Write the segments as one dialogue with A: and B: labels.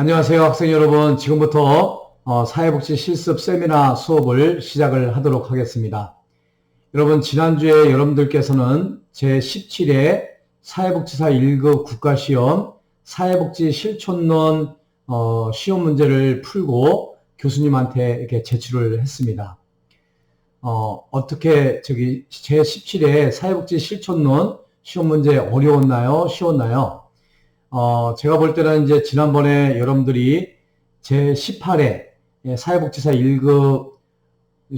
A: 안녕하세요, 학생 여러분. 지금부터 사회복지 실습 세미나 수업을 시작을 하도록 하겠습니다. 여러분, 지난주에 여러분들께서는 제17회 사회복지사 1급 국가시험 사회복지 실천론 시험 문제를 풀고 교수님한테 이렇게 제출을 했습니다. 어떻게 제17회 사회복지 실천론 시험 문제 어려웠나요? 쉬웠나요? 제가 볼 때는 이제 지난번에 여러분들이 제18회 사회복지사 1급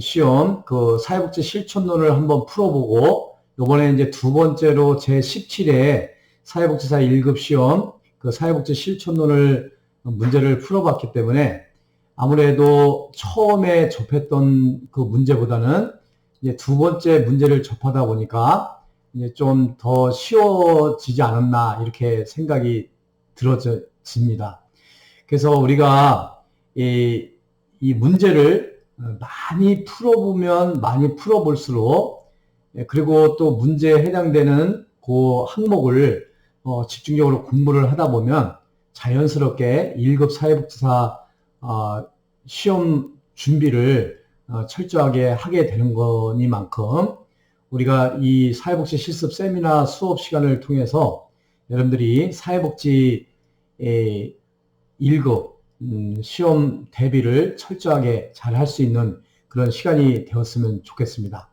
A: 시험 그 사회복지 실천론을 한번 풀어보고, 요번에 이제 두 번째로 제17회 사회복지사 1급 시험 그 사회복지 실천론을 문제를 풀어봤기 때문에 아무래도 처음에 접했던 그 문제보다는 이제 두 번째 문제를 접하다 보니까 이제 좀 더 쉬워지지 않았나 이렇게 생각이 들어집니다. 그래서 우리가 이 문제를 많이 풀어보면 많이 풀어볼수록, 그리고 또 문제에 해당되는 그 항목을 집중적으로 공부를 하다 보면 자연스럽게 1급 사회복지사 시험 준비를 철저하게 하게 되는 거니만큼, 우리가 이 사회복지 실습 세미나 수업 시간을 통해서 여러분들이 사회복지 1급 시험 대비를 철저하게 잘 할 수 있는 그런 시간이 되었으면 좋겠습니다.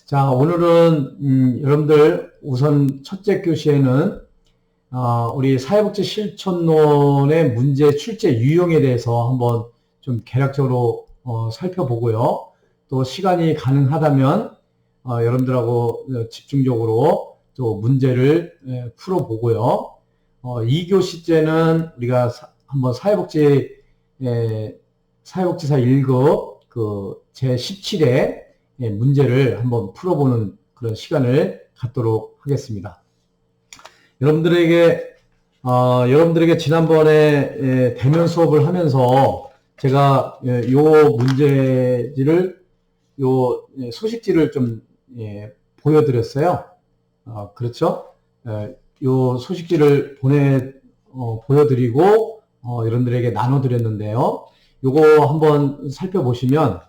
A: 자, 오늘은 여러분들 우선 첫째 교시에는 우리 사회복지 실천론의 문제 출제 유형에 대해서 한번 좀 개략적으로 살펴보고요. 또 시간이 가능하다면 여러분들하고 집중적으로 또 문제를 풀어보고요. 2교시 때는 우리가 한번 사회복지사 1급 그 제17회 문제를 한번 풀어보는 그런 시간을 갖도록 하겠습니다. 여러분들에게 지난번에 대면 수업을 하면서 제가 요 문제지를 소식지를 좀 보여드렸어요. 그렇죠? 요 소식지를 보여드리고 여러분들에게 나눠드렸는데요. 요거 한번 살펴보시면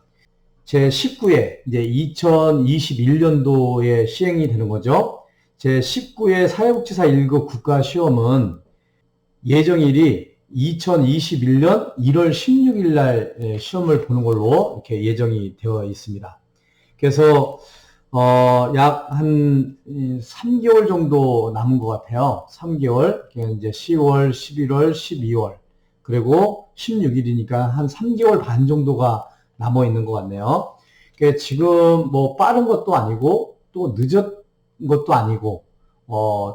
A: 제19회 이제 2021년도에 시행이 되는 거죠. 제19회 사회복지사 1급 국가시험은 예정일이 2021년 1월 16일 날 시험을 보는 걸로 이렇게 예정이 되어 있습니다. 그래서 약 한 3개월 정도 남은 것 같아요. 3개월. 이제 10월, 11월, 12월, 그리고 16일이니까 한 3개월 반 정도가 남아 있는 것 같네요. 그러니까 지금 뭐 빠른 것도 아니고 또 늦은 것도 아니고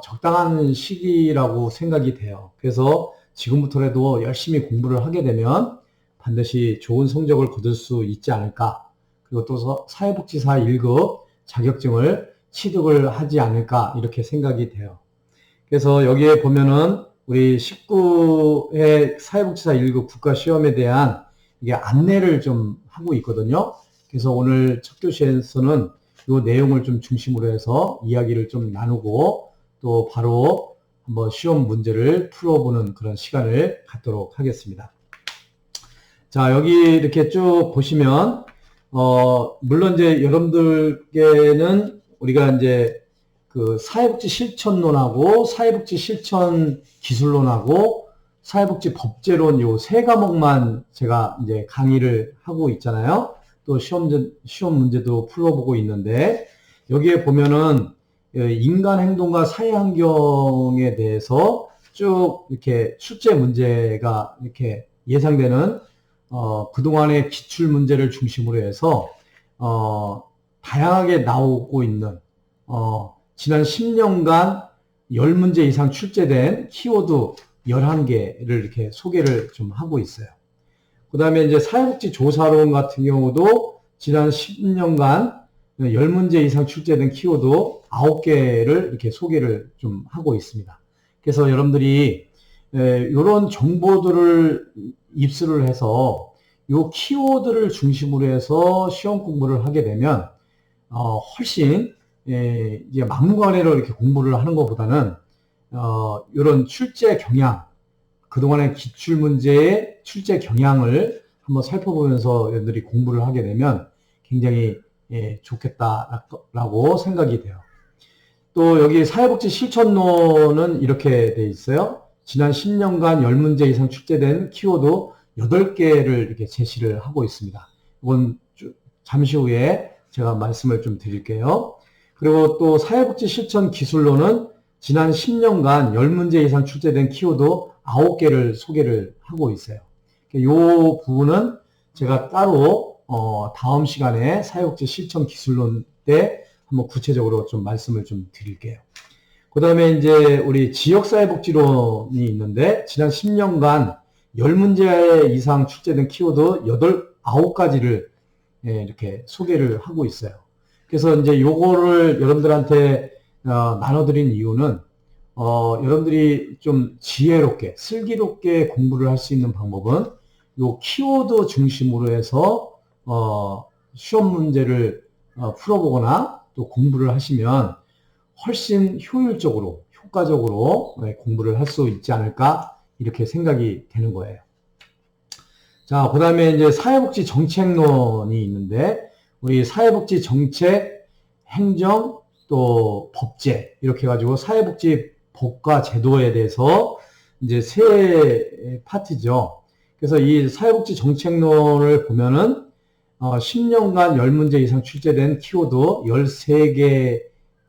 A: 적당한 시기라고 생각이 돼요. 그래서 지금부터라도 열심히 공부를 하게 되면 반드시 좋은 성적을 거둘 수 있지 않을까. 그리고 또 사회복지사 1급 자격증을 취득을 하지 않을까 이렇게 생각이 돼요. 그래서 여기에 보면은 우리 19회 사회복지사 1급 국가시험에 대한 이게 안내를 좀 하고 있거든요. 그래서 오늘 첫 교시에서는 이 내용을 좀 중심으로 해서 이야기를 좀 나누고 또 바로 한번 시험 문제를 풀어보는 그런 시간을 갖도록 하겠습니다. 자, 여기 이렇게 쭉 보시면 물론 이제 여러분들께는 우리가 이제 그 사회복지 실천론하고 사회복지 실천 기술론하고 사회복지 법제론 요 세 과목만 제가 이제 강의를 하고 있잖아요. 또 시험 문제도 풀어보고 있는데, 여기에 보면은 인간 행동과 사회 환경에 대해서 쭉 이렇게 출제 문제가 이렇게 예상되는 그동안의 기출 문제를 중심으로 해서 다양하게 나오고 있는 지난 10년간 10문제 이상 출제된 키워드 11개를 이렇게 소개를 좀 하고 있어요. 그 다음에 이제 사회복지 조사론 같은 경우도 지난 10년간 10문제 이상 출제된 키워드 9개를 이렇게 소개를 좀 하고 있습니다. 그래서 여러분들이 이런 정보들을 입수를 해서 요 키워드를 중심으로 해서 시험 공부를 하게 되면 훨씬 이제 막무가내로 이렇게 공부를 하는 것보다는 이런 출제 경향, 그동안의 기출문제의 출제 경향을 한번 살펴보면서 여러분들이 공부를 하게 되면 굉장히 좋겠다라고 생각이 돼요. 또 여기 사회복지 실천론은 이렇게 돼 있어요. 지난 10년간 10문제 이상 출제된 키워드 8개를 이렇게 제시를 하고 있습니다. 이건 잠시 후에 제가 말씀을 좀 드릴게요. 그리고 또 사회복지 실천 기술론은 지난 10년간 10문제 이상 출제된 키워드 9개를 소개를 하고 있어요. 이 부분은 제가 따로 다음 시간에 사회복지 실천 기술론 때 한번 구체적으로 좀 말씀을 좀 드릴게요. 그 다음에 이제 우리 지역사회복지론이 있는데 지난 10년간 10문제 이상 출제된 키워드 9가지를 이렇게 소개를 하고 있어요. 그래서 이제 요거를 여러분들한테 나눠드린 이유는 여러분들이 좀 지혜롭게 슬기롭게 공부를 할 수 있는 방법은 요 키워드 중심으로 해서 시험 문제를 풀어보거나 또 공부를 하시면 훨씬 효율적으로 효과적으로 공부를 할 수 있지 않을까 이렇게 생각이 되는 거예요. 자, 그 다음에 이제 사회복지 정책론이 있는데 우리 사회복지 정책, 행정, 또 법제 이렇게 해가지고 사회복지 법과 제도에 대해서 이제 세 파트죠. 그래서 이 사회복지 정책론을 보면은 10년간 10문제 이상 출제된 키워드 13개에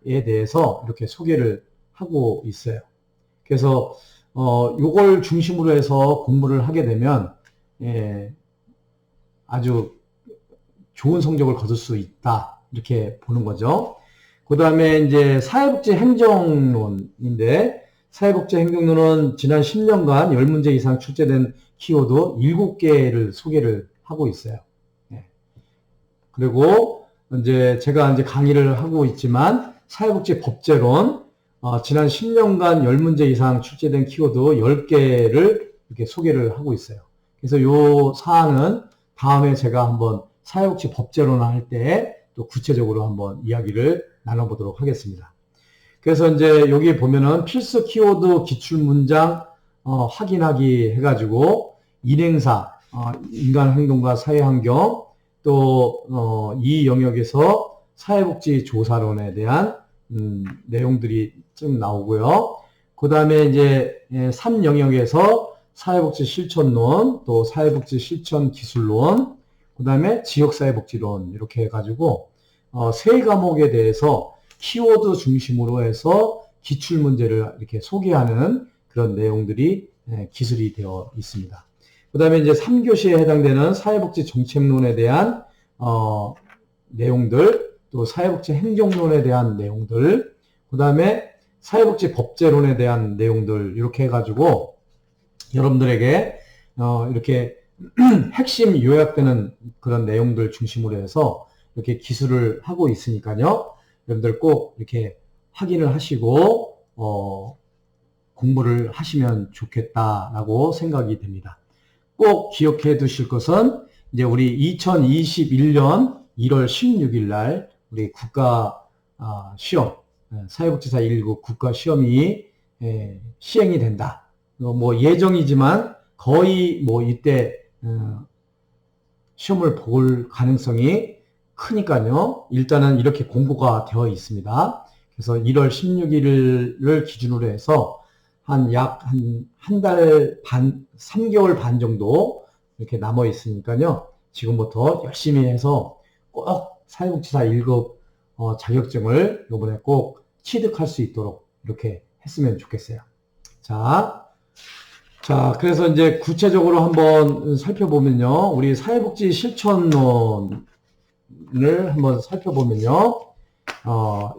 A: 대해서 이렇게 소개를 하고 있어요. 그래서 요걸 중심으로 해서 공부를 하게 되면 아주 좋은 성적을 거둘 수 있다 이렇게 보는 거죠. 그 다음에 이제 사회복지 행정론인데 사회복지 행정론은 지난 10년간 10문제 이상 출제된 키워드 7개를 소개를 하고 있어요. 그리고 이제 제가 이제 강의를 하고 있지만 사회복지 법제론 지난 10년간 10문제 이상 출제된 키워드 10개를 이렇게 소개를 하고 있어요. 그래서 요 사안은 다음에 제가 한번 사회복지 법제론 할 때 또 구체적으로 한번 이야기를 나눠보도록 하겠습니다. 그래서 이제 여기 보면은 필수 키워드 기출문장 확인하기 해가지고 인행사, 인간행동과 사회환경, 또 이 영역에서 사회복지 조사론에 대한 내용들이 좀 나오고요. 그 다음에 이제 3영역에서 사회복지 실천론, 또 사회복지 실천 기술론, 그 다음에 지역사회복지론 이렇게 해가지고 세 과목에 대해서 키워드 중심으로 해서 기출문제를 이렇게 소개하는 그런 내용들이 기술이 되어 있습니다. 그 다음에 이제 3교시에 해당되는 사회복지 정책론에 대한 내용들, 또 사회복지 행정론에 대한 내용들, 그 다음에 사회복지 법제론에 대한 내용들 이렇게 해가지고 여러분들에게 이렇게 핵심 요약되는 그런 내용들 중심으로 해서 이렇게 기술을 하고 있으니까요. 여러분들 꼭 이렇게 확인을 하시고 공부를 하시면 좋겠다라고 생각이 됩니다. 꼭 기억해 두실 것은 이제 우리 2021년 1월 16일 날 우리 국가 시험 사회복지사 1급 국가 시험이 시행이 된다. 뭐 예정이지만 거의 뭐 이때 시험을 볼 가능성이 크니까요. 일단은 이렇게 공고가 되어 있습니다. 그래서 1월 16일을 기준으로 해서 약 한 달 반, 3개월 반 정도 이렇게 남아 있으니까요. 지금부터 열심히 해서 꼭 사회복지사 1급 자격증을 이번에 꼭 취득할 수 있도록 이렇게 했으면 좋겠어요. 자, 그래서 이제 구체적으로 한번 살펴보면요. 우리 사회복지 실천론을 한번 살펴보면요.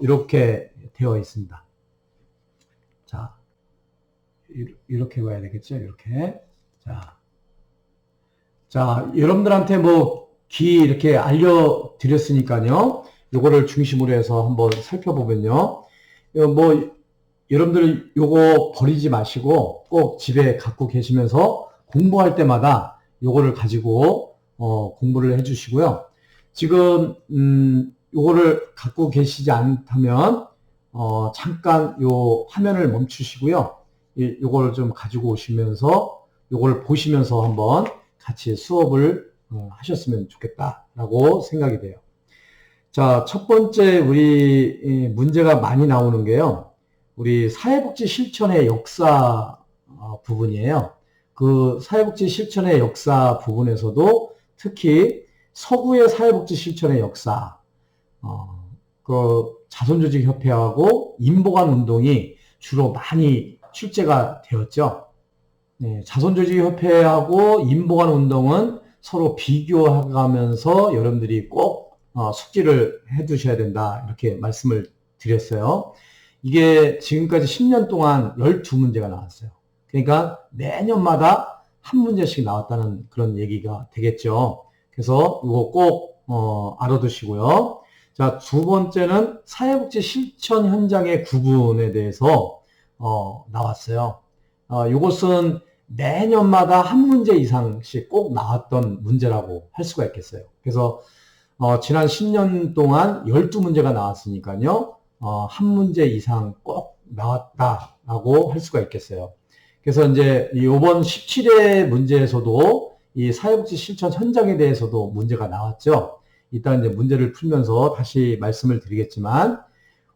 A: 이렇게 되어 있습니다. 이렇게 봐야 되겠죠? 이렇게. 자, 여러분들한테 이렇게 알려드렸으니까요. 요거를 중심으로 해서 한번 살펴보면요. 여러분들 요거 버리지 마시고 꼭 집에 갖고 계시면서 공부할 때마다 요거를 가지고 공부를 해주시고요. 지금 요거를 갖고 계시지 않다면 잠깐 요 화면을 멈추시고요. 요거를 좀 가지고 오시면서 요걸 보시면서 한번 같이 수업을 하셨으면 좋겠다라고 생각이 돼요. 자, 첫 번째 우리 문제가 많이 나오는 게요. 우리 사회복지 실천의 역사 부분이에요. 그 사회복지 실천의 역사 부분에서도 특히 서구의 사회복지 실천의 역사, 그 자선조직협회하고 인보관 운동이 주로 많이 출제가 되었죠. 네, 자선조직협회하고 인보관 운동은 서로 비교하면서 여러분들이 꼭 숙지를 해 두셔야 된다, 이렇게 말씀을 드렸어요. 이게 지금까지 10년 동안 12문제가 나왔어요. 그러니까 매년마다 한 문제씩 나왔다는 그런 얘기가 되겠죠. 그래서 이거 꼭 알아두시고요. 자, 두 번째는 사회복지 실천 현장의 구분에 대해서 나왔어요. 이것은 매년마다 한 문제 이상씩 꼭 나왔던 문제라고 할 수가 있겠어요. 그래서 지난 10년 동안 12문제가 나왔으니까요. 한 문제 이상 꼭 나왔다라고 할 수가 있겠어요. 그래서 이제 이번 17회 문제에서도 이 사회복지 실천 현장에 대해서도 문제가 나왔죠. 일단 이제 문제를 풀면서 다시 말씀을 드리겠지만,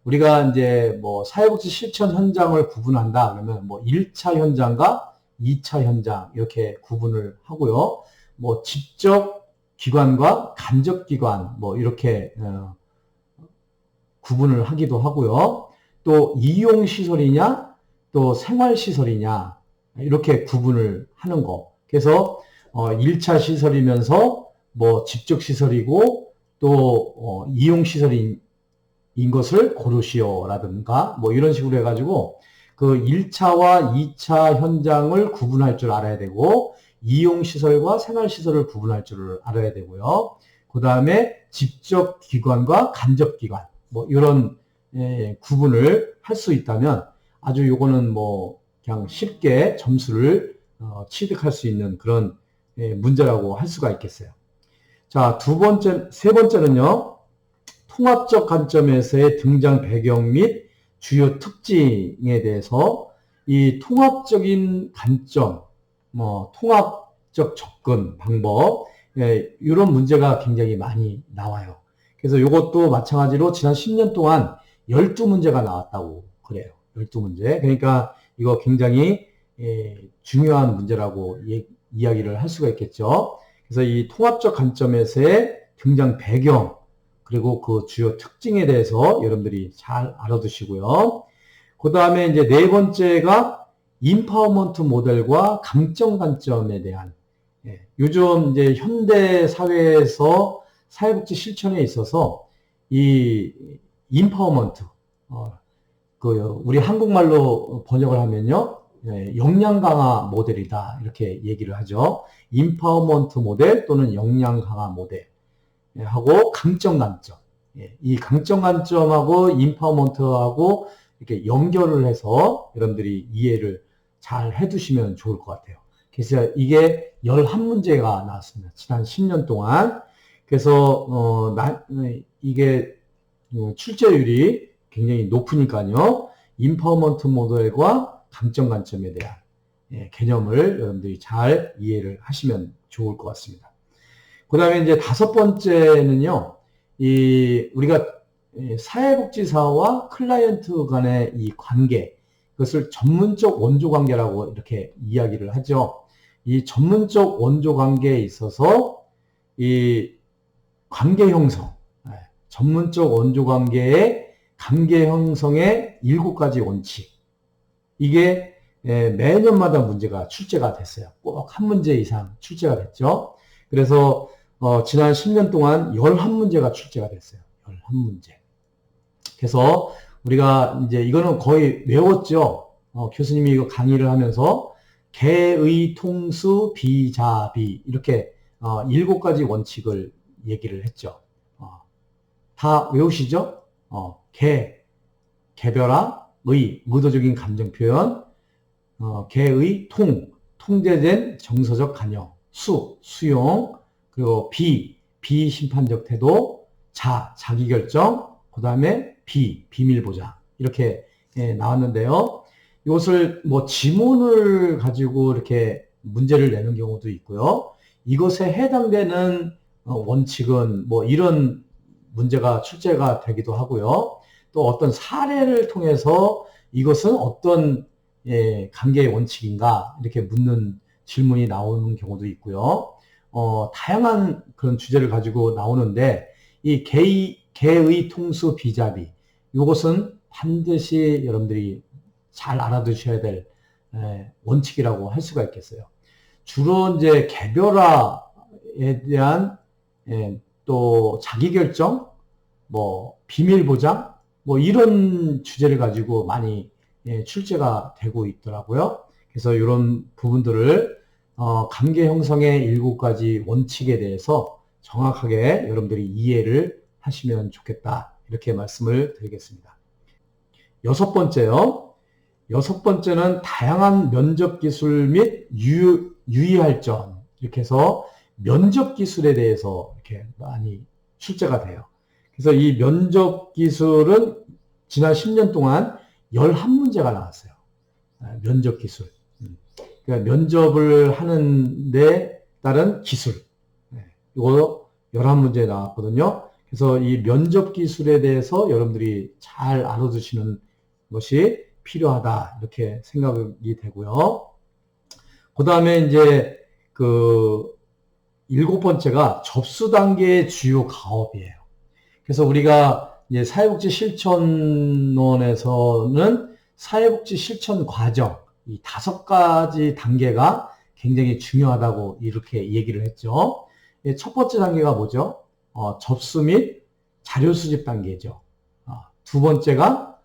A: 우리가 이제 뭐 사회복지 실천 현장을 구분한다 그러면 뭐 1차 현장과 2차 현장 이렇게 구분을 하고요. 뭐 직접 기관과 간접 기관 뭐 이렇게 구분을 하기도 하고요. 또 이용 시설이냐 또 생활 시설이냐 이렇게 구분을 하는 거. 그래서 1차 시설이면서 뭐 직접 시설이고 또 이용 시설인 것을 고르시오라든가 뭐 이런 식으로 해가지고 그 1차와 2차 현장을 구분할 줄 알아야 되고, 이용시설과 생활시설을 구분할 줄 알아야 되고요. 그 다음에 직접 기관과 간접 기관 뭐 이런 구분을 할 수 있다면 아주 요거는 뭐 그냥 쉽게 점수를 취득할 수 있는 그런 문제라고 할 수가 있겠어요. 자, 세 번째는요. 통합적 관점에서의 등장 배경 및 주요 특징에 대해서 이 통합적인 관점, 뭐 통합적 접근 방법, 이런 문제가 굉장히 많이 나와요. 그래서 이것도 마찬가지로 지난 10년 동안 12문제가 나왔다고 그래요. 12문제. 그러니까 이거 굉장히 중요한 문제라고 이야기를 할 수가 있겠죠. 그래서 이 통합적 관점에서의 등장 배경, 그리고 그 주요 특징에 대해서 여러분들이 잘 알아두시고요. 그 다음에 이제 네 번째가 인파워먼트 모델과 강점 관점에 대한, 요즘 이제 현대 사회에서 사회복지 실천에 있어서 이 인파워먼트, 우리 한국말로 번역을 하면요, 역량 강화 모델이다 이렇게 얘기를 하죠. 인파워먼트 모델 또는 역량 강화 모델. 하고 강점 관점, 이 강점 관점하고 인파워먼트하고 이렇게 연결을 해서 여러분들이 이해를 잘 해두시면 좋을 것 같아요. 그래서 이게 11문제가 나왔습니다. 지난 10년 동안. 그래서 이게 출제율이 굉장히 높으니까요. 인파워먼트 모델과 강점 관점에 대한 개념을 여러분들이 잘 이해를 하시면 좋을 것 같습니다. 그 다음에 이제 다섯 번째는요, 우리가 사회복지사와 클라이언트 간의 이 관계, 그것을 전문적 원조 관계라고 이렇게 이야기를 하죠. 이 전문적 원조 관계에 있어서 이 관계 형성, 전문적 원조 관계의 관계 형성의 7가지 원칙. 이게 매년마다 문제가 출제가 됐어요. 꼭 한 문제 이상 출제가 됐죠. 그래서 지난 10년 동안 11문제가 출제가 됐어요. 11문제. 그래서 우리가 이제 이거는 거의 외웠죠. 교수님이 이거 강의를 하면서 개의 통수 비자비 이렇게 7가지 원칙을 얘기를 했죠. 다 외우시죠? 개별화, 의도적인 감정 표현, 개의 통제된 정서적 관여, 수용, 그리고 비심판적 태도, 자기결정, 그 다음에 비밀보장. 이렇게 나왔는데요. 이것을 뭐 지문을 가지고 이렇게 문제를 내는 경우도 있고요. 이것에 해당되는 원칙은 뭐 이런 문제가 출제가 되기도 하고요. 또 어떤 사례를 통해서 이것은 어떤 관계의 원칙인가 이렇게 묻는 질문이 나오는 경우도 있고요. 다양한 그런 주제를 가지고 나오는데 이 개의 통수 비자비 이것은 반드시 여러분들이 잘 알아두셔야 될 원칙이라고 할 수가 있겠어요. 주로 이제 개별화에 대한 또 자기결정, 뭐 비밀보장, 뭐 이런 주제를 가지고 많이 출제가 되고 있더라고요. 그래서 이런 부분들을 관계 형성의 7가지 원칙에 대해서 정확하게 여러분들이 이해를 하시면 좋겠다. 이렇게 말씀을 드리겠습니다. 여섯 번째는 다양한 면접 기술 및 유의할점 이렇게 해서 면접 기술에 대해서 이렇게 많이 출제가 돼요. 그래서 이 면접 기술은 지난 10년 동안 11문제가 나왔어요. 면접 기술. 그러니까 면접을 하는 데 따른 기술. 이거 11문제 나왔거든요. 그래서 이 면접 기술에 대해서 여러분들이 잘 알아두시는 것이 필요하다. 이렇게 생각이 되고요. 그 다음에 이제 그 7번째가 접수 단계의 주요 가업이에요. 그래서 우리가 이제 사회복지 실천론에서는 사회복지 실천 과정, 이 5가지 단계가 굉장히 중요하다고 이렇게 얘기를 했죠. 첫 번째 단계가 뭐죠? 접수 및 자료 수집 단계죠. 두 번째가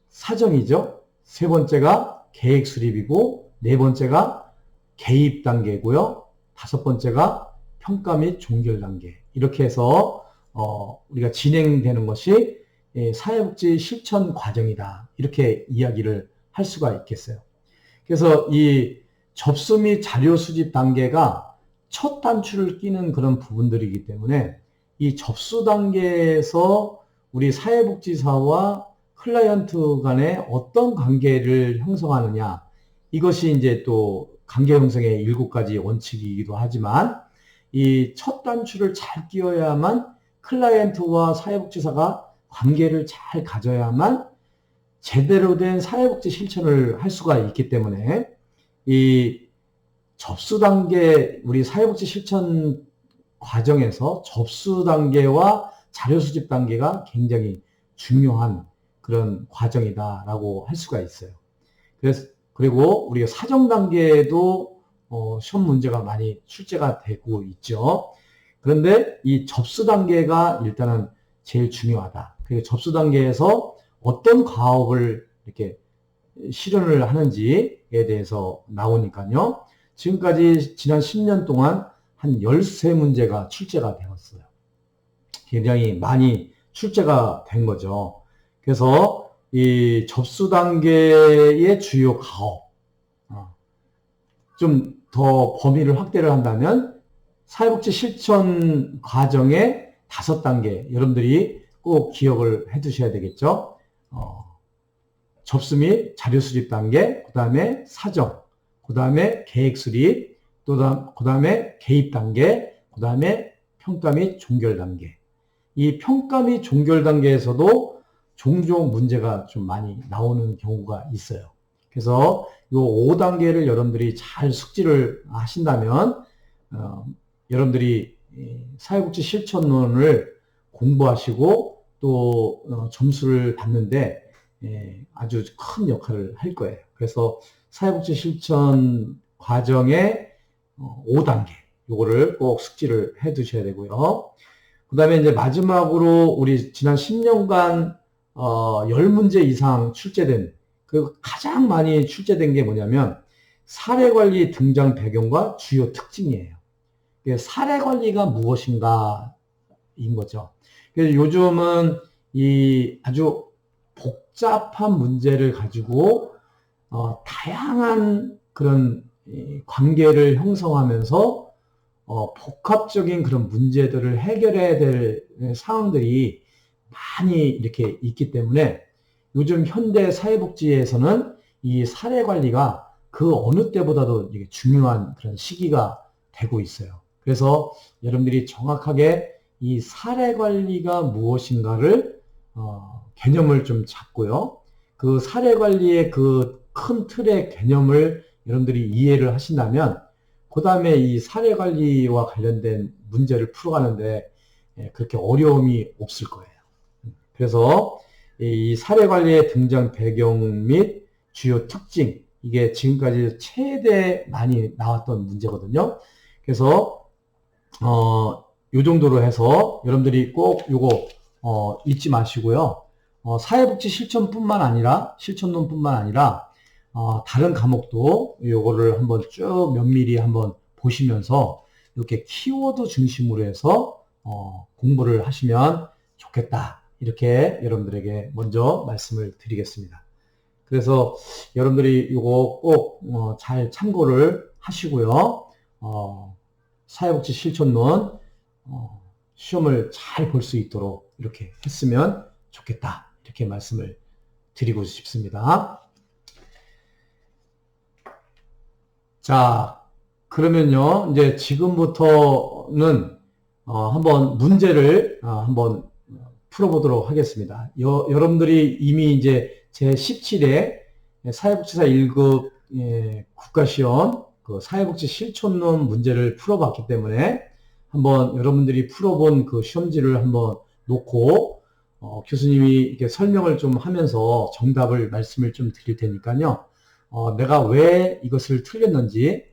A: 사정이죠. 세 번째가 계획 수립이고, 네 번째가 개입 단계고요. 다섯 번째가 평가 및 종결 단계. 이렇게 해서 우리가 진행되는 것이 사회복지 실천 과정이다. 이렇게 이야기를 할 수가 있겠어요. 그래서 이 접수 및 자료 수집 단계가 첫 단추를 끼는 그런 부분들이기 때문에 이 접수 단계에서 우리 사회복지사와 클라이언트 간에 어떤 관계를 형성하느냐, 이것이 이제 또 관계 형성의 7가지 원칙이기도 하지만 이 첫 단추를 잘 끼워야만 클라이언트와 사회복지사가 관계를 잘 가져야만 제대로 된 사회복지 실천을 할 수가 있기 때문에 이 접수 단계, 우리 사회복지 실천 과정에서 접수 단계와 자료 수집 단계가 굉장히 중요한 그런 과정이다라고 할 수가 있어요. 그리고 우리가 사정 단계에도 시험 문제가 많이 출제가 되고 있죠. 그런데 이 접수 단계가 일단은 제일 중요하다. 그리고 접수 단계에서 어떤 과업을 이렇게 실현을 하는지에 대해서 나오니까요. 지금까지 지난 10년 동안 한 13문제가 출제가 되었어요. 굉장히 많이 출제가 된 거죠. 그래서 이 접수 단계의 주요 가업, 좀 더 범위를 확대를 한다면 사회복지 실천 과정의 5단계 여러분들이 꼭 기억을 해 두셔야 되겠죠. 접수 및 자료 수집 단계, 그 다음에 사정, 그 다음에 계획 수립, 그 다음에 개입 단계, 그 다음에 평가 및 종결 단계. 이 평가 및 종결 단계에서도 종종 문제가 좀 많이 나오는 경우가 있어요. 그래서 이 5단계를 여러분들이 잘 숙지를 하신다면 여러분들이 사회복지 실천론을 공부하시고 또 점수를 받는데 아주 큰 역할을 할 거예요. 그래서 사회복지 실천 과정의 5단계 요거를 꼭 숙지를 해 두셔야 되고요. 그 다음에 이제 마지막으로 우리 지난 10년간 10문제 이상 출제된 그 가장 많이 출제된 게 뭐냐면 사례관리 등장 배경과 주요 특징이에요. 사례관리가 무엇인가 인 거죠. 그래서 요즘은 이 아주 복잡한 문제를 가지고 다양한 그런 관계를 형성하면서 복합적인 그런 문제들을 해결해야 될 상황들이 많이 이렇게 있기 때문에 요즘 현대 사회복지에서는 이 사례 관리가 그 어느 때보다도 이게 중요한 그런 시기가 되고 있어요. 그래서 여러분들이 정확하게 이 사례 관리가 무엇인가를 개념을 좀 잡고요. 그 사례 관리의 그 큰 틀의 개념을 여러분들이 이해를 하신다면 그 다음에 이 사례 관리와 관련된 문제를 풀어가는데 그렇게 어려움이 없을 거예요. 그래서 이 사례 관리의 등장 배경 및 주요 특징, 이게 지금까지 최대 많이 나왔던 문제거든요. 그래서 요 정도로 해서 여러분들이 꼭 요거 잊지 마시고요. 사회복지 실천론뿐만 아니라 다른 과목도 요거를 한번 쭉 면밀히 한번 보시면서 이렇게 키워드 중심으로 해서 공부를 하시면 좋겠다. 이렇게 여러분들에게 먼저 말씀을 드리겠습니다. 그래서 여러분들이 이거 꼭 잘 참고를 하시고요. 사회복지 실천론 시험을 잘 볼 수 있도록 이렇게 했으면 좋겠다. 이렇게 말씀을 드리고 싶습니다. 자, 그러면요, 이제 지금부터는 한번 문제를 한번 풀어보도록 하겠습니다. 여러분들이 이미 이제 제17회 사회복지사 1급 국가시험 그 사회복지 실천론 문제를 풀어봤기 때문에 한번 여러분들이 풀어본 그 시험지를 한번 놓고 교수님이 이렇게 설명을 좀 하면서 정답을 말씀을 좀 드릴 테니까요. 내가 왜 이것을 틀렸는지,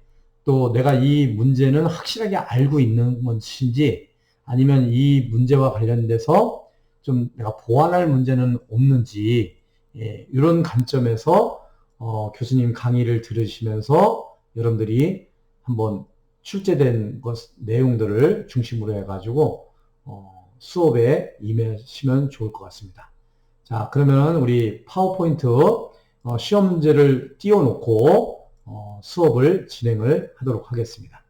A: 또 내가 이 문제는 확실하게 알고 있는 것인지, 아니면 이 문제와 관련돼서 좀 내가 보완할 문제는 없는지, 이런 관점에서 교수님 강의를 들으시면서 여러분들이 한번 출제된 내용들을 중심으로 해가지고 수업에 임하시면 좋을 것 같습니다. 자, 그러면 우리 파워포인트 시험 문제를 띄워놓고 수업을 진행을 하도록 하겠습니다.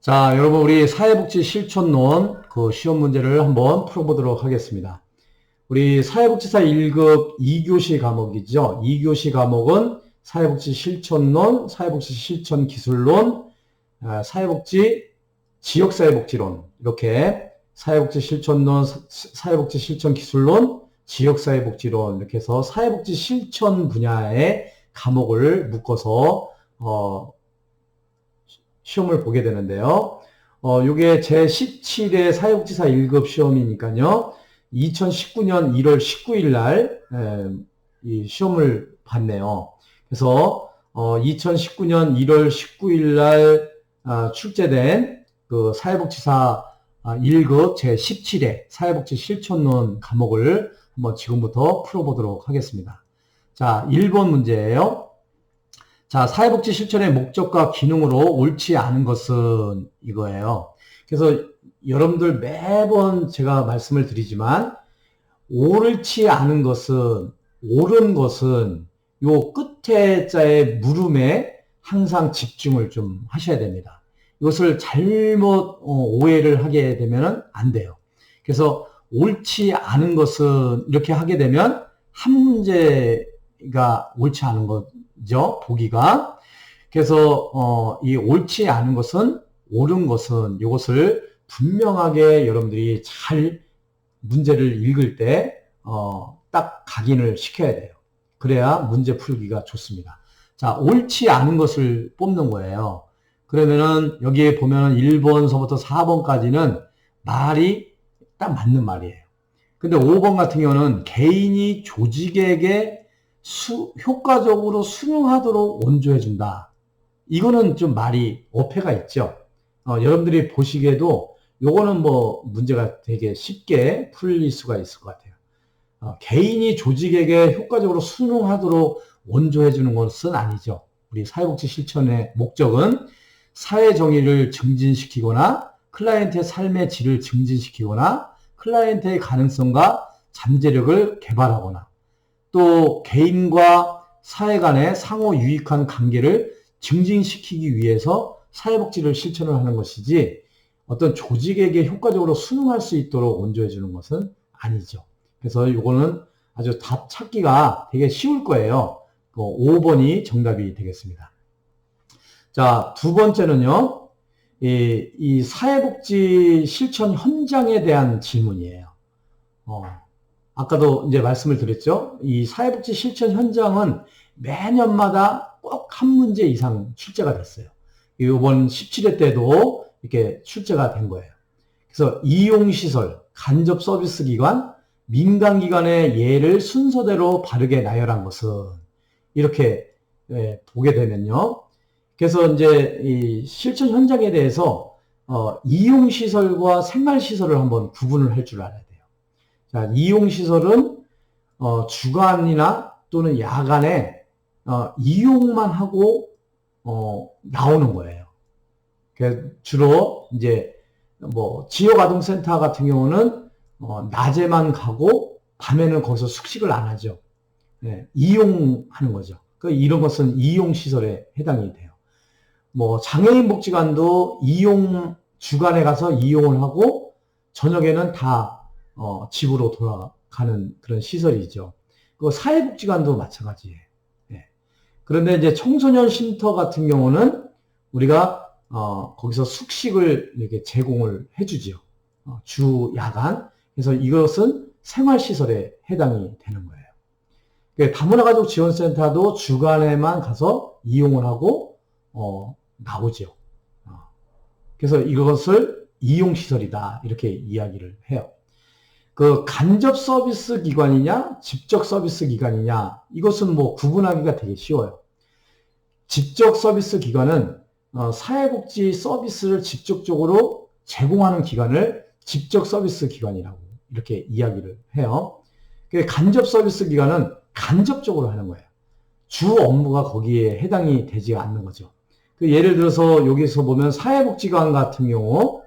A: 자, 여러분 우리 사회복지 실천론 그 시험 문제를 한번 풀어보도록 하겠습니다. 우리 사회복지사 1급 2교시 과목이죠. 2교시 과목은 사회복지 실천론, 사회복지 실천 기술론, 사회복지 지역사회복지론, 이렇게 사회복지 실천론, 사회복지 실천 기술론, 지역사회복지론, 이렇게 해서 사회복지 실천 분야의 과목을 묶어서 시험을 보게 되는데요. 요게 제17회 사회복지사 1급 시험이니까요. 2019년 1월 19일 날 이 시험을 봤네요. 그래서 2019년 1월 19일 날 출제된 그 사회복지사 1급 제17회 사회복지 실천론 과목을 한번 지금부터 풀어보도록 하겠습니다. 자, 1번 문제예요. 자, 사회복지 실천의 목적과 기능으로 옳지 않은 것은 이거예요. 그래서 여러분들 매번 제가 말씀을 드리지만 옳지 않은 것은, 옳은 것은 요 끝에 자의 물음에 항상 집중을 좀 하셔야 됩니다. 이것을 잘못 오해를 하게 되면 안 돼요. 그래서 옳지 않은 것은 이렇게 하게 되면 한 문제가 옳지 않은 거죠. 보기가. 그래서 이 옳지 않은 것은, 옳은 것은 이것을 분명하게 여러분들이 잘 문제를 읽을 때 딱 각인을 시켜야 돼요. 그래야 문제 풀기가 좋습니다. 자, 옳지 않은 것을 뽑는 거예요. 그러면은 여기에 보면 1번서부터 4번까지는 말이 딱 맞는 말이에요. 근데 5번 같은 경우는 개인이 조직에게 효과적으로 수용하도록 원조해준다. 이거는 좀 말이 어폐가 있죠. 여러분들이 보시기에도 요거는 뭐 문제가 되게 쉽게 풀릴 수가 있을 것 같아요. 개인이 조직에게 효과적으로 수용하도록 원조해주는 것은 아니죠. 우리 사회복지 실천의 목적은 사회 정의를 증진시키거나 클라이언트의 삶의 질을 증진시키거나 클라이언트의 가능성과 잠재력을 개발하거나 또 개인과 사회 간의 상호 유익한 관계를 증진시키기 위해서 사회복지를 실천을 하는 것이지 어떤 조직에게 효과적으로 수능할 수 있도록 원조해 주는 것은 아니죠. 그래서 이거는 아주 답 찾기가 되게 쉬울 거예요. 5번이 정답이 되겠습니다. 자, 두 번째는요. 이 사회복지 실천 현장에 대한 질문이에요. 아까도 이제 말씀을 드렸죠. 이 사회복지 실천 현장은 매년마다 꼭 한 문제 이상 출제가 됐어요. 이번 17회 때도 이렇게 출제가 된 거예요. 그래서 이용시설, 간접 서비스 기관, 민간기관의 예를 순서대로 바르게 나열한 것은 이렇게 보게 되면요. 그래서 이제 이 실천 현장에 대해서 이용시설과 생활시설을 한번 구분을 할 줄 알아야 돼요. 자, 이용시설은 주간이나 또는 야간에 이용만 하고 나오는 거예요. 주로 이제 뭐 지역아동센터 같은 경우는 낮에만 가고 밤에는 거기서 숙식을 안 하죠. 네, 이용하는 거죠. 이런 것은 이용시설에 해당이 돼요. 뭐 장애인 복지관도 주간에 가서 이용을 하고 저녁에는 다 집으로 돌아가는 그런 시설이죠. 사회복지관도 마찬가지예요. 네. 그런데 이제 청소년 쉼터 같은 경우는 우리가 거기서 숙식을 이렇게 제공을 해주죠. 주 야간. 그래서 이것은 생활시설에 해당이 되는 거예요. 다문화가족 지원센터도 주간에만 가서 이용을 하고 나오죠. 그래서 이것을 이용시설이다 이렇게 이야기를 해요. 간접 서비스 기관이냐 직접 서비스 기관이냐 이것은 뭐 구분하기가 되게 쉬워요. 직접 서비스 기관은 사회복지 서비스를 직접적으로 제공하는 기관을 직접 서비스 기관이라고 이렇게 이야기를 해요. 간접 서비스 기관은 간접적으로 하는 거예요. 주 업무가 거기에 해당이 되지 않는 거죠. 예를 들어서 여기서 보면 사회복지관 같은 경우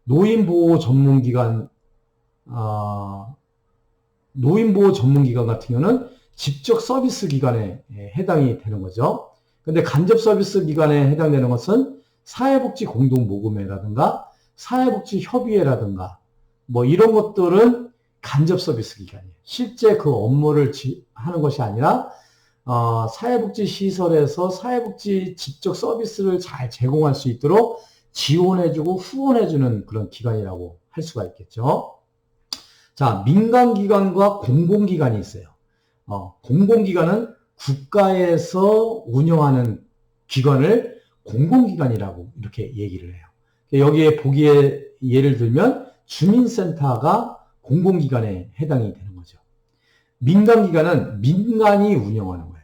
A: 노인보호 전문기관 같은 경우는 직접 서비스 기관에 해당이 되는 거죠. 근데 간접 서비스 기관에 해당되는 것은 사회복지 공동모금회라든가 사회복지협의회라든가 뭐 이런 것들은 간접 서비스 기관이에요. 실제 그 업무를 하는 것이 아니라 사회복지 시설에서 사회복지 직접 서비스를 잘 제공할 수 있도록 지원해주고 후원해주는 그런 기관이라고 할 수가 있겠죠. 자, 민간기관과 공공기관이 있어요. 공공기관은 국가에서 운영하는 기관을 공공기관이라고 이렇게 얘기를 해요. 여기에 보기에 예를 들면 주민센터가 공공기관에 해당이 되는 거죠. 민간기관은 민간이 운영하는 거예요.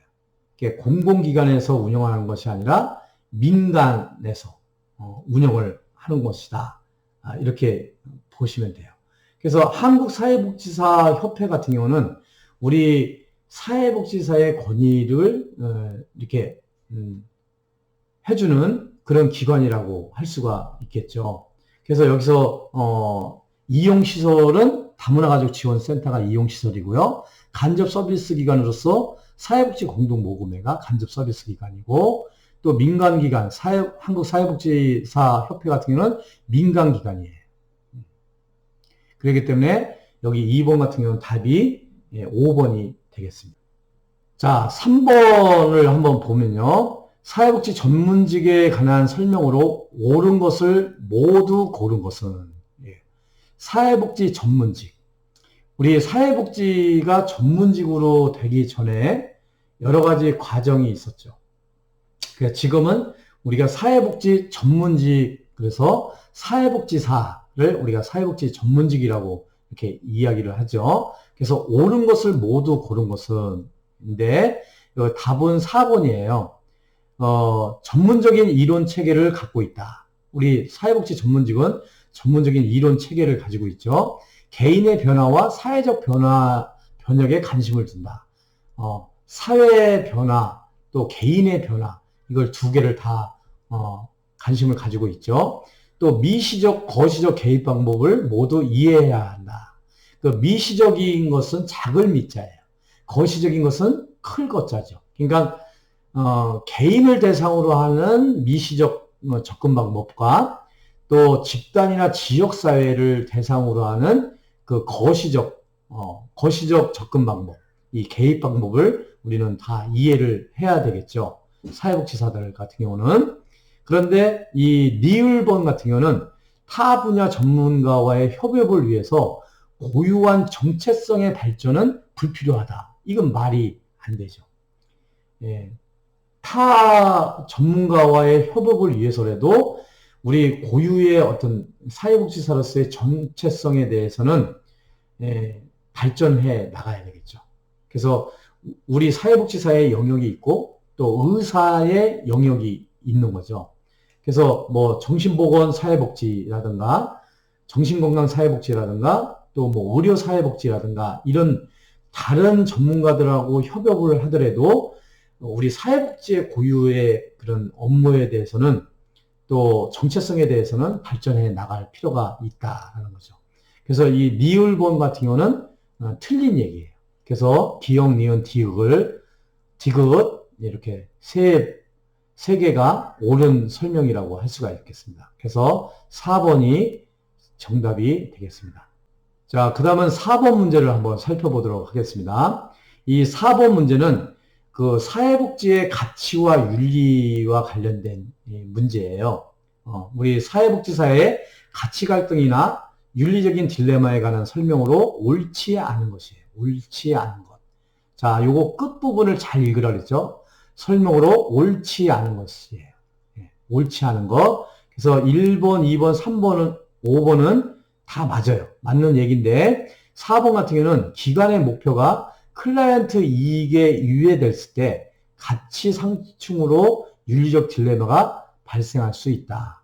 A: 공공기관에서 운영하는 것이 아니라 민간에서 운영을 하는 것이다. 이렇게 보시면 돼요. 그래서 한국사회복지사협회 같은 경우는 우리 사회복지사의 권위를 이렇게 해주는 그런 기관이라고 할 수가 있겠죠. 그래서 여기서 이용시설은 다문화가족 지원센터가 이용시설이고요. 간접 서비스 기관으로서 사회복지 공동모금회가 간접 서비스 기관이고 또 민간기관, 한국사회복지사협회 같은 경우는 민간기관이에요. 그렇기 때문에 여기 2번 같은 경우는 답이 5번이 되겠습니다. 자, 3번을 한번 보면요. 사회복지 전문직에 관한 설명으로 옳은 것을 모두 고른 것은 사회복지 전문직. 우리 사회복지가 전문직으로 되기 전에 여러 가지 과정이 있었죠. 그러니까 지금은 우리가 사회복지 전문직, 그래서 사회복지사를 우리가 사회복지 전문직이라고 이렇게 이야기를 하죠. 그래서 옳은 것을 모두 고른 것은, 인데, 답은 4번이에요. 전문적인 이론 체계를 갖고 있다. 우리 사회복지 전문직은 전문적인 이론 체계를 가지고 있죠. 개인의 변화와 사회적 변혁에 관심을 둔다. 사회의 변화, 또 개인의 변화, 이걸 두 개를 다 관심을 가지고 있죠. 또 미시적, 거시적 개입 방법을 모두 이해해야 한다. 그 미시적인 것은 작을 미자예요. 거시적인 것은 클 거자죠. 그러니까 개인을 대상으로 하는 미시적 접근 방법과 또 집단이나 지역사회를 대상으로 하는 그 거시적 접근 방법. 이 개입 방법을 우리는 다 이해를 해야 되겠죠. 사회복지사들 같은 경우는. 그런데 이 리을번 같은 경우는 타 분야 전문가와의 협업을 위해서 고유한 정체성의 발전은 불필요하다. 이건 말이 안 되죠. 예. 타 전문가와의 협업을 위해서라도 우리 고유의 어떤 사회복지사로서의 정체성에 대해서는 발전해 나가야 되겠죠. 그래서 우리 사회복지사의 영역이 있고 또 의사의 영역이 있는 거죠. 그래서 뭐 정신보건 사회복지라든가 정신건강 사회복지라든가 또 뭐 의료 사회복지라든가 이런 다른 전문가들하고 협업을 하더라도 우리 사회복지의 고유의 그런 업무에 대해서는 또 정체성에 대해서는 발전해 나갈 필요가 있다라는 거죠. 그래서 이 리을본 같은 경우는 틀린 얘기예요. 그래서 기역, 니은, 디귿 이렇게 세 개가 옳은 설명이라고 할 수가 있겠습니다. 그래서 4번이 정답이 되겠습니다. 자, 그 다음은 4번 문제를 한번 살펴보도록 하겠습니다. 이 4번 문제는 그 사회복지의 가치와 윤리와 관련된 문제예요. 우리 사회복지사의 가치 갈등이나 윤리적인 딜레마에 관한 설명으로 옳지 않은 것이에요. 옳지 않은 것. 자, 요거 끝부분을 잘 읽으라 그랬죠? 설명으로 옳지 않은 것이에요. 옳지 않은 것. 그래서 1번, 2번, 3번은, 5번은 다 맞아요. 맞는 얘기인데 4번 같은 경우는 기관의 목표가 클라이언트 이익에 유예됐을 때 가치 상충으로 윤리적 딜레마가 발생할 수 있다.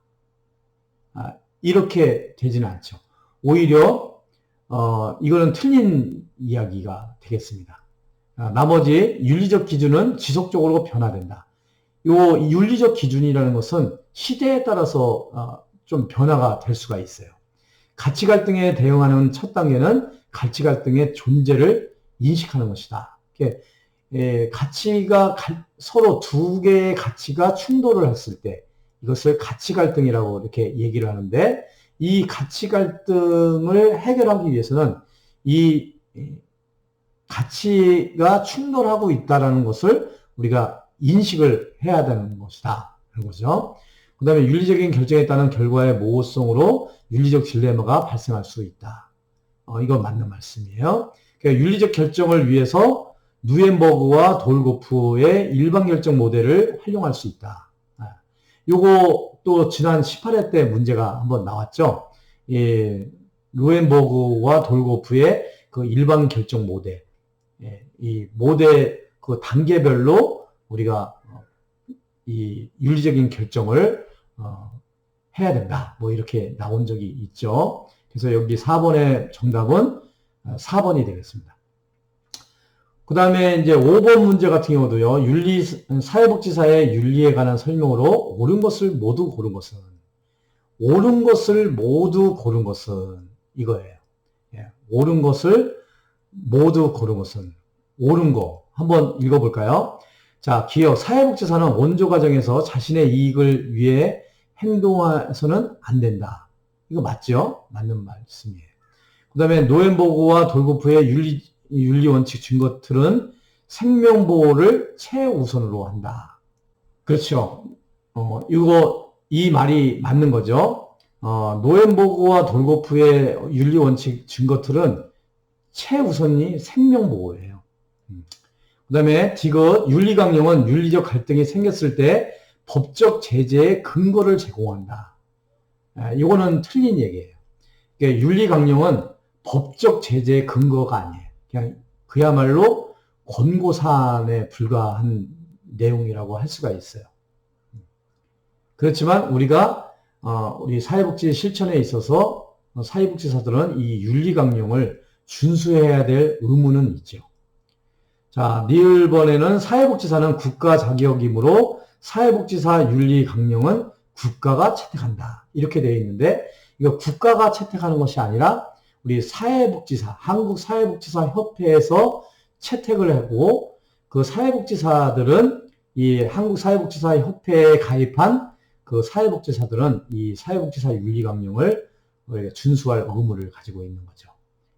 A: 이렇게 되지는 않죠. 오히려 이거는 틀린 이야기가 되겠습니다. 나머지 윤리적 기준은 지속적으로 변화된다. 요 윤리적 기준이라는 것은 시대에 따라서 좀 변화가 될 수가 있어요. 가치 갈등에 대응하는 첫 단계는 가치 갈등의 존재를 인식하는 것이다. 가치가 서로 두 개의 가치가 충돌을 했을 때 이것을 가치 갈등이라고 이렇게 얘기를 하는데 이 가치 갈등을 해결하기 위해서는 이 가치가 충돌하고 있다는 것을 우리가 인식을 해야 되는 것이다. 그런 거죠. 그 다음에 윤리적인 결정에 따른 결과의 모호성으로 윤리적 딜레마가 발생할 수 있다. 이건 맞는 말씀이에요. 그러니까 윤리적 결정을 위해서 누렌버그와 돌고프의 일반 결정 모델을 활용할 수 있다. 요거 또 지난 18회 때 문제가 한번 나왔죠. 누렌버그와 돌고프의 그 일반 결정 모델. 이 모델 그 단계별로 우리가 이 윤리적인 결정을 해야 된다. 뭐 이렇게 나온 적이 있죠. 그래서 여기 4번의 정답은 4번이 되겠습니다. 그 다음에 이제 5번 문제 같은 경우도요, 사회복지사의 윤리에 관한 설명으로 옳은 것을 모두 고른 것은, 옳은 것을 모두 고른 것은 이거예요. 옳은 것을 모두 고른 것은, 옳은 거. 한번 읽어볼까요? 자, 기업, 사회복지사는 원조 과정에서 자신의 이익을 위해 행동해서는 안 된다. 이거 맞죠? 맞는 말씀이에요. 그 다음에 노엔버그와 돌고프의 윤리 원칙 증거틀은 생명보호를 최우선으로 한다. 그렇죠. 이 말이 맞는 거죠. 노엔버그와 돌고프의 윤리 원칙 증거틀은 최우선이 생명보호예요. 그 다음에 디귿, 윤리강령은 윤리적 갈등이 생겼을 때 법적 제재의 근거를 제공한다. 이거는 틀린 얘기예요. 그러니까 윤리강령은 법적 제재의 근거가 아니에요. 그냥 그야말로 권고사안에 불과한 내용이라고 할 수가 있어요. 그렇지만 우리가 우리 사회복지 실천에 있어서 사회복지사들은 이 윤리강령을 준수해야 될 의무는 있죠. 자, 리을번에는 사회복지사는 국가 자격이므로 사회복지사 윤리강령은 국가가 채택한다. 이렇게 되어 있는데 이거 국가가 채택하는 것이 아니라 우리 사회복지사, 한국사회복지사협회에서 채택을 하고 그 사회복지사들은 이 한국사회복지사협회에 가입한 그 사회복지사들은 이 사회복지사 윤리강령을 준수할 의무를 가지고 있는 거죠.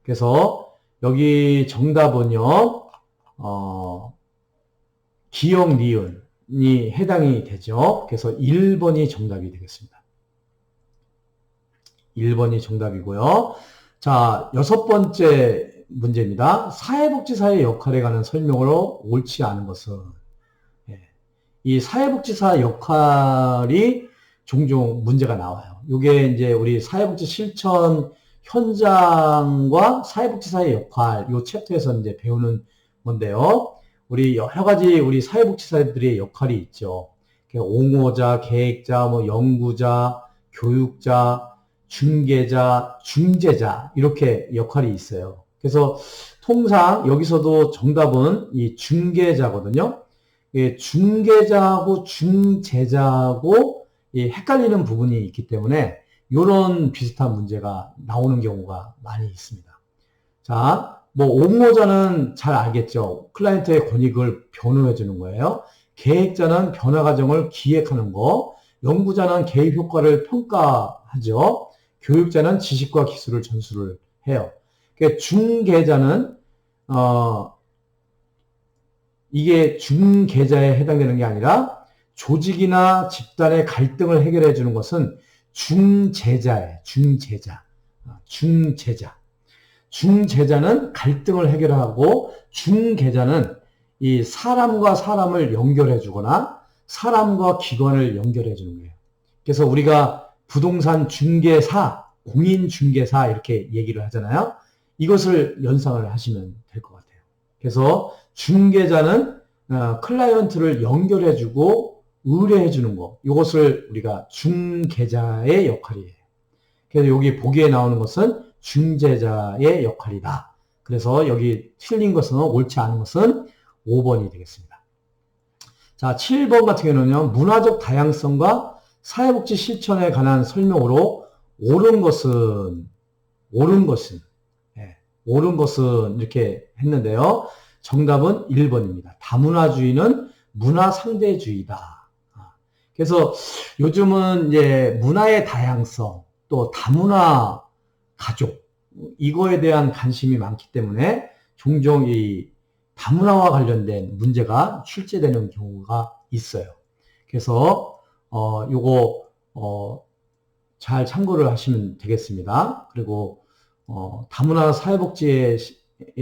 A: 그래서 여기 정답은요. 기역, 니은이 해당이 되죠. 그래서 1번이 정답이 되겠습니다. 1번이 정답이고요. 자, 6번째 문제입니다. 사회복지사의 역할에 관한 설명으로 옳지 않은 것은, 이 사회복지사 역할이 종종 문제가 나와요. 이게 이제 우리 사회복지 실천 현장과 사회복지사의 역할, 이 챕터에서 이제 배우는 건데요. 우리 여러 가지 우리 사회복지사들의 역할이 있죠. 옹호자, 계획자, 연구자, 교육자, 중개자, 중재자, 이렇게 역할이 있어요. 그래서 통상 여기서도 정답은 이 중개자거든요. 중개자하고 중재자하고 헷갈리는 부분이 있기 때문에 이런 비슷한 문제가 나오는 경우가 많이 있습니다. 자, 옹호자는 잘 알겠죠. 클라이언트의 권익을 변호해 주는 거예요. 계획자는 변화 과정을 기획하는 거, 연구자는 개입 효과를 평가하죠. 교육자는 지식과 기술을 전수를 해요. 그러니까 중개자는 이게 중개자에 해당되는 게 아니라 조직이나 집단의 갈등을 해결해 주는 것은 중재자예요. 중재자. 중재자는 갈등을 해결하고 중개자는 이 사람과 사람을 연결해 주거나 사람과 기관을 연결해 주는 거예요. 그래서 우리가 부동산 중개사, 공인 중개사 이렇게 얘기를 하잖아요. 이것을 연상을 하시면 될 것 같아요. 그래서 중개자는 클라이언트를 연결해 주고 의뢰해 주는 거. 이것을 우리가 중개자의 역할이에요. 그래서 여기 보기에 나오는 것은 중재자의 역할이다. 그래서 여기 틀린 것은, 옳지 않은 것은 5번이 되겠습니다. 자, 7번 같은 경우는요, 문화적 다양성과 사회복지 실천에 관한 설명으로 옳은 것은 이렇게 했는데요. 정답은 1번입니다. 다문화주의는 문화상대주의다. 그래서 요즘은 이제 문화의 다양성, 또 다문화 가족, 이거에 대한 관심이 많기 때문에 종종 이 다문화와 관련된 문제가 출제되는 경우가 있어요. 그래서 요거 잘 참고를 하시면 되겠습니다. 그리고 다문화 사회복지에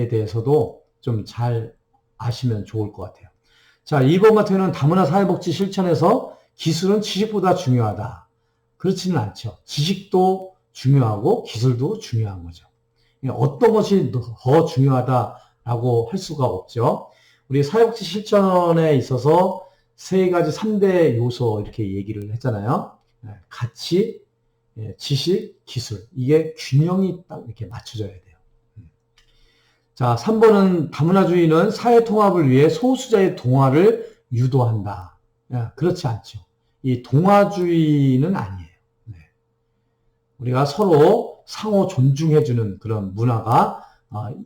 A: 대해서도 좀 잘 아시면 좋을 것 같아요. 자, 2번 같은 경우는 다문화 사회복지 실천에서 기술은 지식보다 중요하다. 그렇지는 않죠. 지식도 중요하고 기술도 중요한 거죠. 어떤 것이 더 중요하다라고 할 수가 없죠. 우리 사회복지 실천에 있어서 3가지 3대 요소 이렇게 얘기를 했잖아요. 가치, 지식, 기술. 이게 균형이 딱 이렇게 맞춰져야 돼요. 자, 3번은 다문화주의는 사회 통합을 위해 소수자의 동화를 유도한다. 그렇지 않죠. 이 동화주의는 아니에요. 우리가 서로 상호 존중해주는 그런 문화가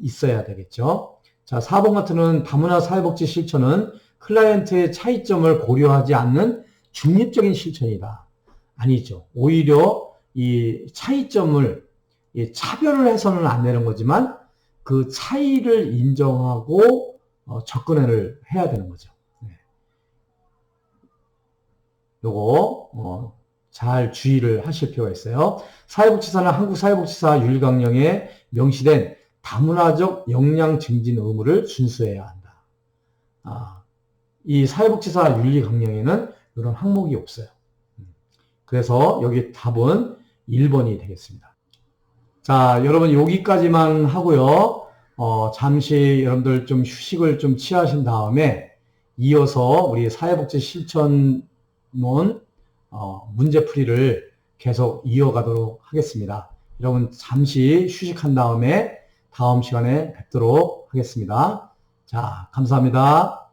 A: 있어야 되겠죠. 자, 4번 같은 경우는 다문화 사회복지 실천은 클라이언트의 차이점을 고려하지 않는 중립적인 실천이다. 아니죠. 오히려 이 차이점을 차별을 해서는 안 되는 거지만 그 차이를 인정하고 접근을 해야 되는 거죠. 요거 잘 주의를 하실 필요가 있어요. 사회복지사는 한국사회복지사 윤리강령에 명시된 다문화적 역량 증진 의무를 준수해야 한다. 이 사회복지사 윤리강령에는 이런 항목이 없어요. 그래서 여기 답은 1번이 되겠습니다. 자, 여러분 여기까지만 하고요. 잠시 여러분들 좀 휴식을 좀 취하신 다음에 이어서 우리 사회복지 실천론 문제풀이를 계속 이어가도록 하겠습니다. 여러분 잠시 휴식한 다음에 다음 시간에 뵙도록 하겠습니다. 자, 감사합니다.